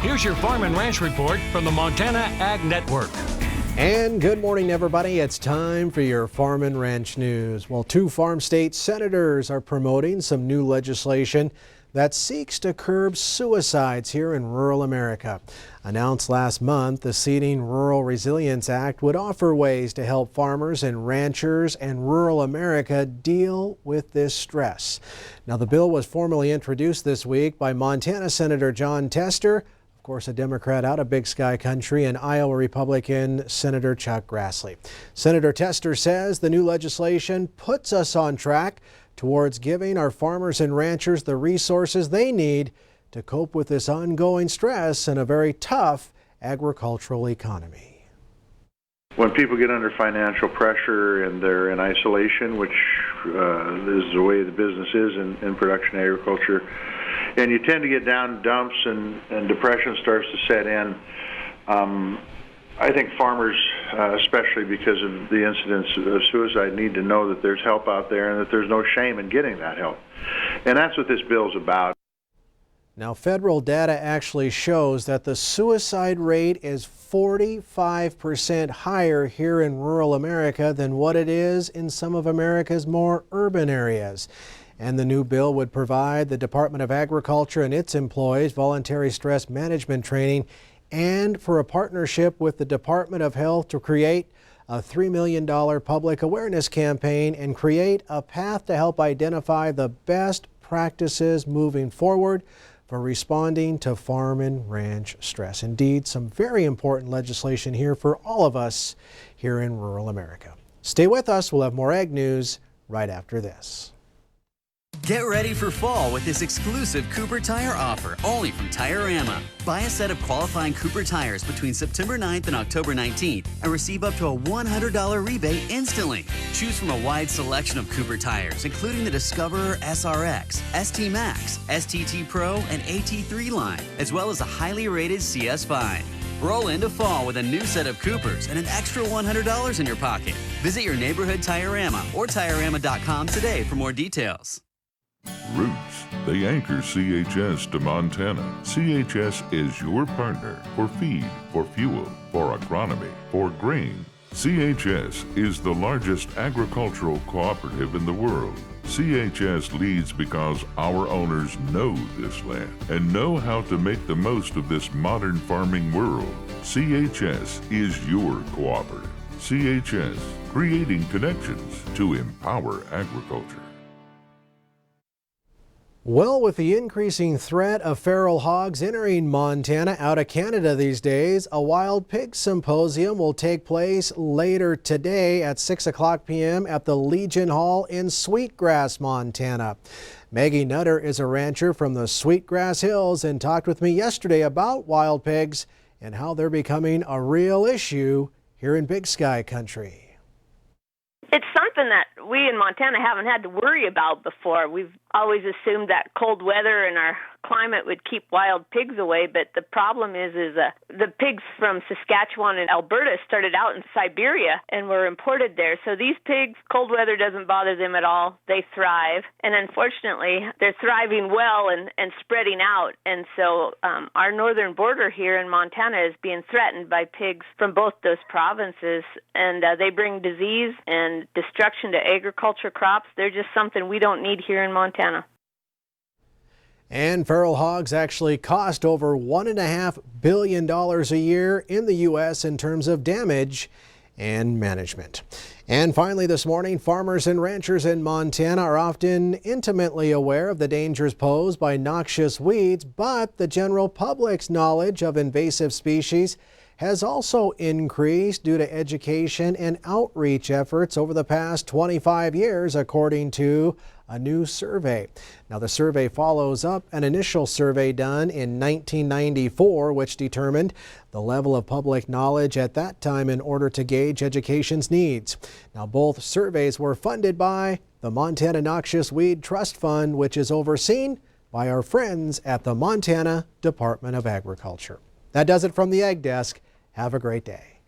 Here's your Farm and Ranch Report from the Montana Ag Network. And good morning, everybody. It's time for your Farm and Ranch News. Well, 2 farm state senators are promoting some new legislation that seeks to curb suicides here in rural America. Announced last month, the Seeding Rural Resilience Act would offer ways to help farmers and ranchers and rural America deal with this stress. Now, the bill was formally introduced this week by Montana Senator Jon Tester, of course a Democrat out of Big Sky Country, and Iowa Republican Senator Chuck Grassley. Senator Tester says the new legislation puts us on track towards giving our farmers and ranchers the resources they need to cope with this ongoing stress in a very tough agricultural economy. When people get under financial pressure and they're in isolation, which is the way the business is in production agriculture, and you tend to get down dumps and depression starts to set in, I think farmers, especially because of the incidence of suicide, need to know that there's help out there and that there's no shame in getting that help. And that's what this bill's about. Now, federal data actually shows that the suicide rate is 45% higher here in rural America than what it is in some of America's more urban areas. And the new bill would provide the Department of Agriculture and its employees voluntary stress management training, and for a partnership with the Department of Health to create a $3 million public awareness campaign and create a path to help identify the best practices moving forward for responding to farm and ranch stress. Indeed, some very important legislation here for all of us here in rural America. Stay with us. We'll have more ag news right after this. Get ready for fall with this exclusive Cooper Tire offer only from Tire-Rama. Buy a set of qualifying Cooper tires between September 9th and October 19th and receive up to a $100 rebate instantly. Choose from a wide selection of Cooper tires, including the Discoverer SRX, ST Max, STT Pro, and AT3 line, as well as a highly rated CS5. Roll into fall with a new set of Coopers and an extra $100 in your pocket. Visit your neighborhood Tire-Rama or TireRama.com today for more details. Roots, they anchor CHS to Montana. CHS is your partner for feed, for fuel, for agronomy, for grain. CHS is the largest agricultural cooperative in the world. CHS leads because our owners know this land and know how to make the most of this modern farming world. CHS is your cooperative. CHS, creating connections to empower agriculture. Well, with the increasing threat of feral hogs entering Montana out of Canada these days, a wild pig symposium will take place later today at 6:00 p.m. at the Legion Hall in Sweetgrass, Montana. Maggie Nutter is a rancher from the Sweetgrass Hills and talked with me yesterday about wild pigs and how they're becoming a real issue here in Big Sky Country. It's something that we in Montana haven't had to worry about before. We've always assumed that cold weather and our climate would keep wild pigs away, but the problem is the pigs from Saskatchewan and Alberta started out in Siberia and were imported there. So these pigs, cold weather doesn't bother them at all. They thrive, and unfortunately, they're thriving well and spreading out. And so our northern border here in Montana is being threatened by pigs from both those provinces, and they bring disease and destruction to agriculture crops. They're just something we don't need here in Montana. And feral hogs actually cost over $1.5 billion a year in the U.S. in terms of damage and management. And finally this morning, farmers and ranchers in Montana are often intimately aware of the dangers posed by noxious weeds, but the general public's knowledge of invasive species has also increased due to education and outreach efforts over the past 25 years, according to a new survey. Now, the survey follows up an initial survey done in 1994, which determined the level of public knowledge at that time in order to gauge education's needs. Now, both surveys were funded by the Montana Noxious Weed Trust Fund, which is overseen by our friends at the Montana Department of Agriculture. That does it from the Ag Desk. Have a great day.